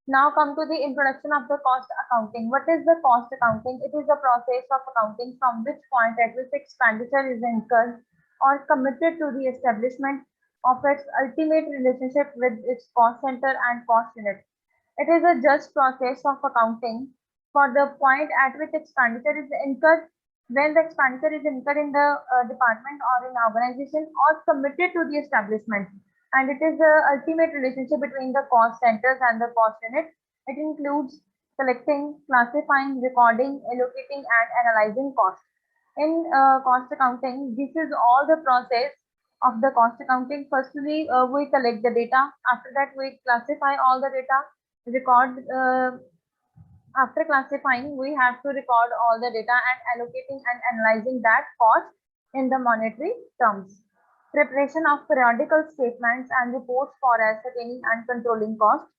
Now come to the introduction of the cost accounting. What is the cost accounting? It is the process of accounting from which point at which expenditure is incurred or committed to the establishment of its ultimate relationship with its cost center and cost unit. It is a just process of accounting for the point at which expenditure is incurred when the expenditure is incurred in the department or in organization or committed to the establishment, and it is the ultimate relationship between the cost centers and the cost unit. It includes collecting, classifying, recording, allocating, and analyzing costs. In cost accounting, this is all the process of the cost accounting. Firstly, we collect the data. After that, we classify all the data, record. After classifying, we have to record all the data and allocating and analyzing that cost in the monetary terms. Preparation of periodical statements and reports for ascertaining and controlling costs.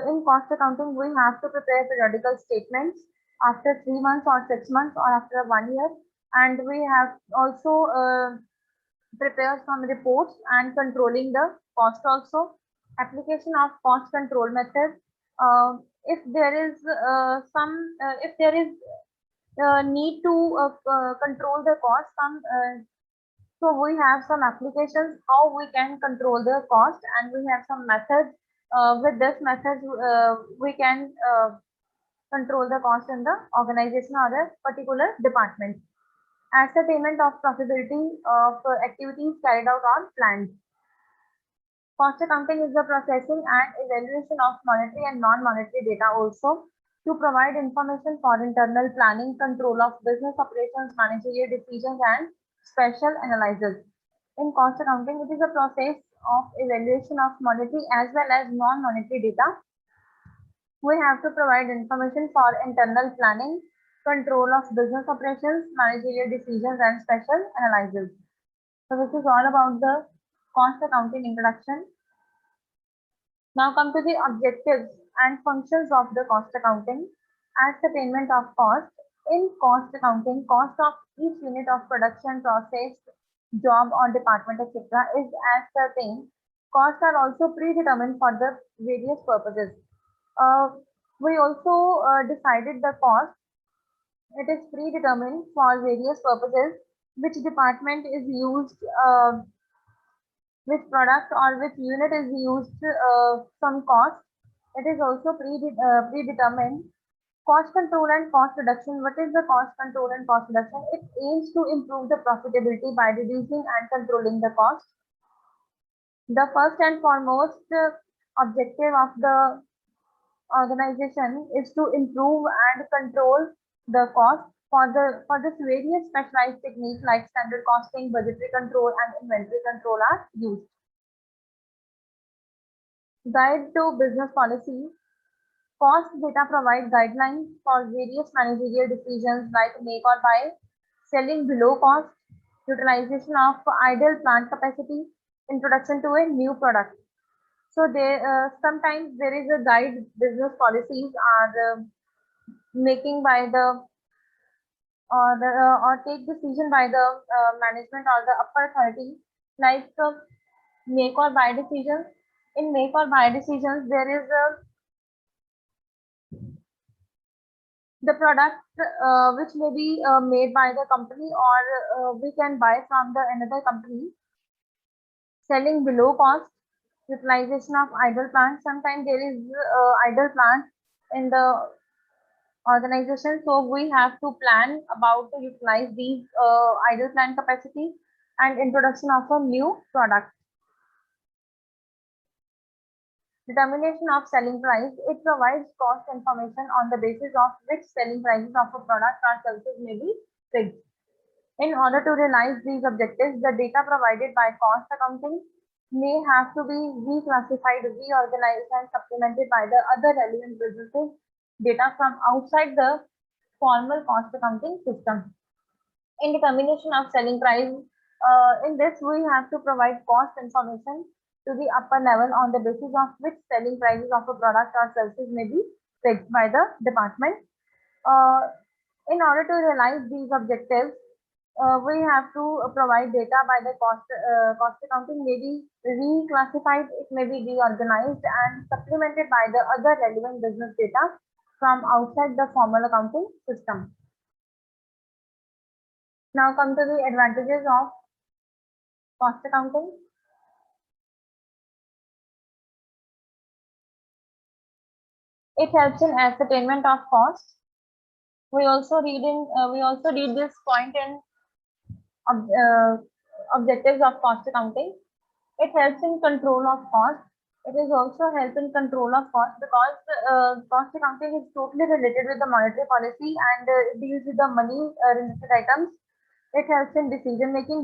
In cost accounting, we have to prepare periodical statements after 3 months or 6 months or after 1 year, and we have also prepare some reports and controlling the cost also. Application of cost control method. If there is if there is need to control the cost, so we have some applications how we can control the cost, and we have some methods. With this method, we can control the cost in the organization or a particular department. Ascertainment of profitability of activities carried out on plans. Cost accounting is the processing and evaluation of monetary and non-monetary data also to provide information for internal planning, control of business operations, managerial decisions, and special analysis. In cost accounting, it is a process of evaluation of monetary as well as non-monetary data. We have to provide information for internal planning, control of business operations, managerial decisions, and special analysis. So this is all about the cost accounting introduction. Now come to the objectives and functions of the cost accounting. Ascertainment of cost. In cost accounting, cost of each unit of production, process, job or department, etc. is ascertained. Costs are also predetermined for the various purposes. We also decided the cost. It is predetermined for various purposes. Which department is used, which product or which unit is used, some cost. It is also predetermined. Cost control and cost reduction. What is the cost control and cost reduction? It aims to improve the profitability by reducing and controlling the cost. The first and foremost objective of the organization is to improve and control the cost. For this, various specialized techniques like standard costing, budgetary control, and inventory control are used. Guide to business policy. Cost data provide guidelines for various managerial decisions like make or buy, selling below cost, utilization of idle plant capacity, introduction to a new product. So there sometimes there is a guide. Business policies are making by the or take decision by the management or the upper authority, like make or buy decisions. In make or buy decisions, there is the product which may be made by the company, or we can buy from the another company. Selling below cost, utilization of idle plants. Sometimes there is idle plant in the organization, so we have to plan about to utilize these idle plant capacity, and introduction of a new product. Determination of selling price. It provides cost information on the basis of which selling prices of a product or services may be fixed. In order to realize these objectives, the data provided by cost accounting may have to be reclassified, reorganized, and supplemented by the other relevant businesses data from outside the formal cost accounting system. In determination of selling price, in this we have to provide cost information to the upper level on the basis of which selling prices of a product or services may be fixed by the department. In order to realize these objectives, we have to provide data by the cost accounting may be reclassified, it may be reorganized and supplemented by the other relevant business data from outside the formal accounting system. Now come to the advantages of cost accounting. It helps in ascertainment of cost. We also read this point in objectives of cost accounting. It helps in control of cost. It is also help in control of cost because cost accounting is totally related with the monetary policy and it deals with the money related items. It helps in decision making.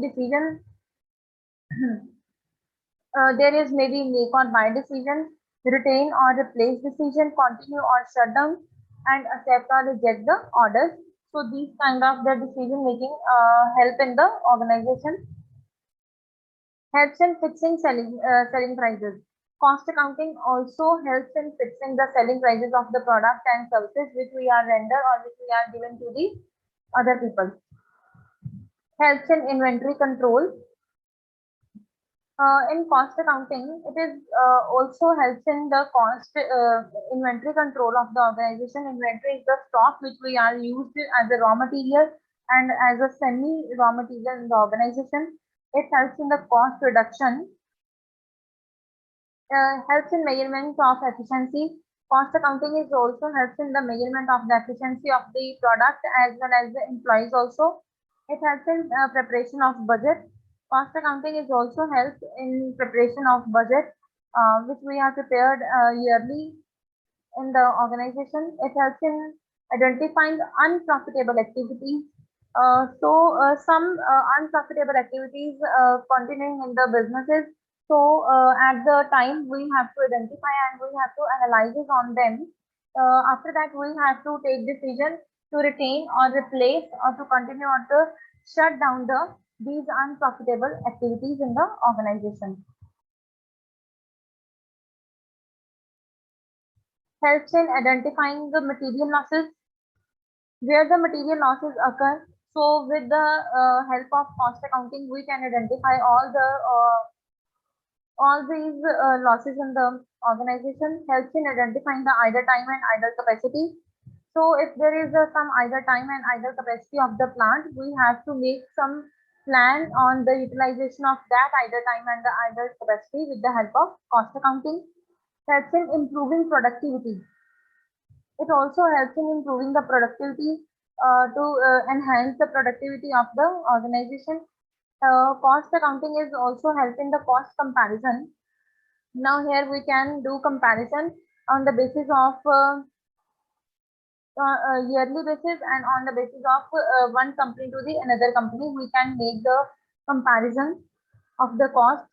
There is maybe make or buy decision, retain or replace decision, continue or shut down, and accept or reject the orders. So these kind of the decision making help in the organization. Helps in fixing selling prices. Cost accounting also helps in fixing the selling prices of the product and services which we are render or which we are given to the other people. Helps in inventory control. In cost accounting, it is also helps in the cost inventory control of the organization. Inventory is the stock which we are used as a raw material and as a semi raw material in the organization. It helps in the cost reduction. Helps in measurement of efficiency. Cost accounting is also helps in the measurement of the efficiency of the product as well as the employees also. It helps in preparation of budget. Cost accounting is also helps in preparation of budget, which we have prepared yearly in the organization. It helps in identifying unprofitable activities. Some unprofitable activities continuing in the businesses. So at the time we have to identify and we have to analyze on them. After that we have to take decision to retain or replace or to continue or to shut down these unprofitable activities in the organization. Helps in identifying the material losses, where the material losses occur. So with the help of cost accounting, we can identify all these losses in the organization. Helps in identifying the idle time and idle capacity. So if there is some idle time and idle capacity of the plant, we have to make some plan on the utilization of that idle time and the idle capacity with the help of cost accounting. Helps in improving productivity. It also helps in improving the productivity to enhance the productivity of the organization. Cost accounting is also helping the cost comparison. Now here we can do comparison on the basis of yearly basis and on the basis of one company to the another company, we can make the comparison of the cost.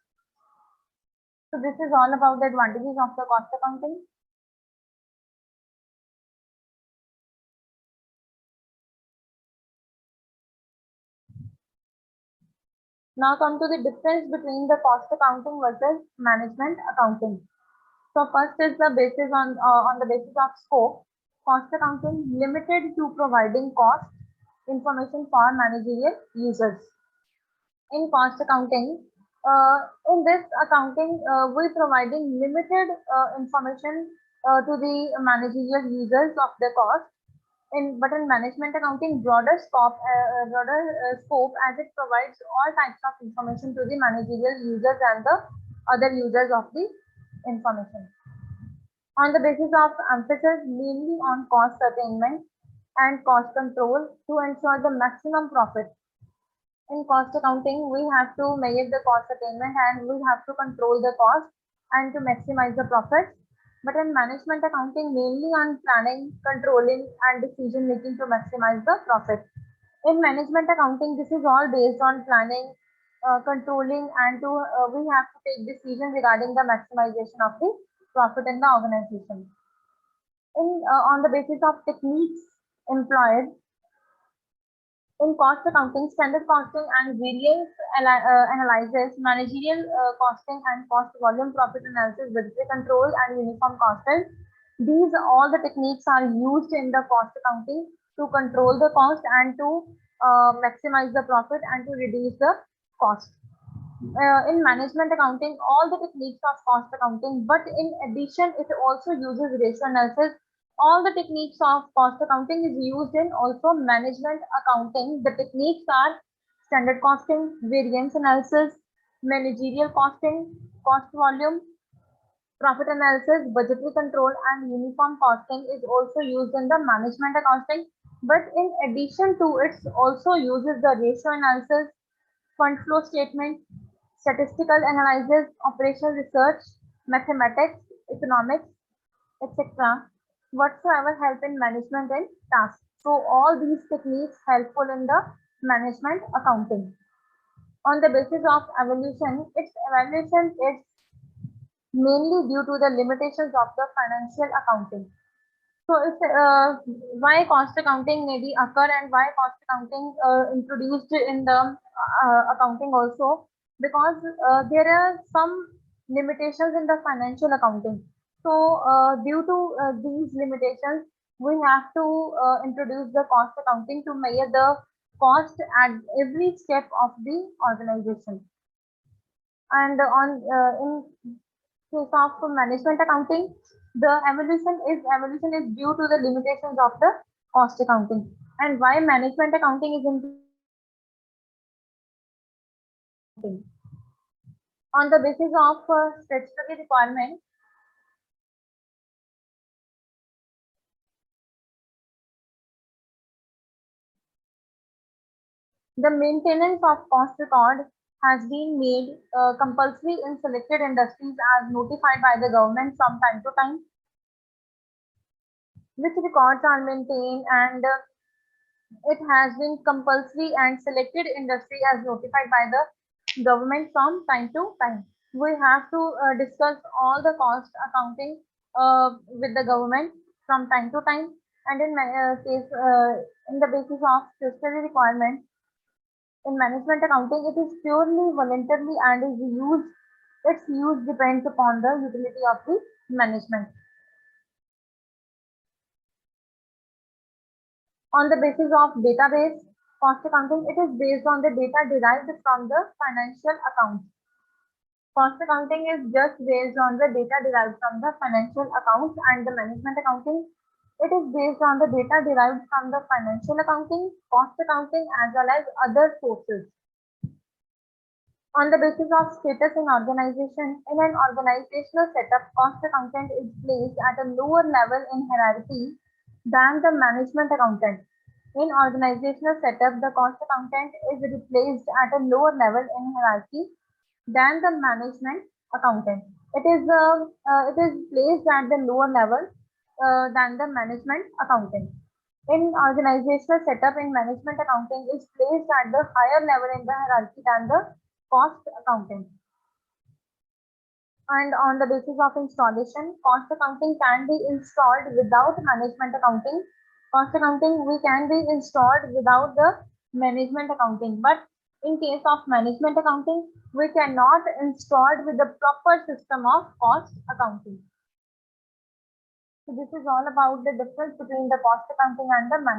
So this is all about the advantages of the cost accounting. Now come to the difference between the cost accounting versus management accounting. So first is the basis on the basis of scope. Cost accounting limited to providing cost information for managerial users. In cost accounting, in this accounting, we providing limited information to the managerial users of the cost. But in management accounting, broader scope as it provides all types of information to the managerial users and the other users of the information. On the basis of emphasis mainly on cost attainment and cost control to ensure the maximum profit. In cost accounting, we have to measure the cost attainment and we have to control the cost and to maximize the profits. But in management accounting, mainly on planning, controlling, and decision making to maximize the profit. In management accounting, this is all based on planning, controlling, and we have to take decisions regarding the maximization of the profit in the organization. On the basis of techniques employed in cost accounting, standard costing and variance analysis, managerial costing and cost volume profit analysis, budgetary control and uniform costing. These all the techniques are used in the cost accounting to control the cost and to maximize the profit and to reduce the cost. In management accounting, all the techniques of cost accounting, but in addition, it also uses ratio analysis. All the techniques of cost accounting is used in also management accounting. The techniques are standard costing, variance analysis, managerial costing, cost volume, profit analysis, budgetary control, and uniform costing is also used in the management accounting. But in addition to it, also uses the ratio analysis, fund flow statement, statistical analysis, operational research, mathematics, economics, etc. whatsoever help in management and tasks. So all these techniques helpful in the management accounting. On the basis of evaluation, its evaluation is mainly due to the limitations of the financial accounting. So it's why cost accounting maybe occur and why cost accounting introduced in the accounting also, because there are some limitations in the financial accounting. So due to these limitations, we have to introduce the cost accounting to measure the cost at every step of the organization. And on in case of management accounting, the evolution is due to the limitations of the cost accounting. And why management accounting is important? On the basis of statutory requirement, the maintenance of cost record has been made compulsory in selected industries as notified by the government from time to time, which records are maintained, and it has been compulsory and selected industry as notified by the government from time to time. We have to discuss all the cost accounting with the government from time to time, and in case in the basis of statutory requirement in management accounting, it is purely voluntarily and is used. Its use depends upon the utility of the management. On the basis of database cost accounting, it is based on the data derived from the financial accounts. Cost accounting is just based on the data derived from the financial accounts, and the management accounting, it is based on the data derived from the financial accounting, cost accounting, as well as other sources. On the basis of status in organization, in an organizational setup, cost accountant is placed at a lower level in hierarchy than the management accountant. In organizational setup, the cost accountant is replaced at a lower level in hierarchy than the management accountant. It is placed at the lower level than the management accountant. In organizational setup, in management accounting is placed at the higher level in the hierarchy than the cost accounting. And on the basis of installation, cost accounting can be installed without management accounting. Cost accounting we can be installed without the management accounting, but in case of management accounting, we cannot install with the proper system of cost accounting. So this is all about the difference between the cost accounting and the management.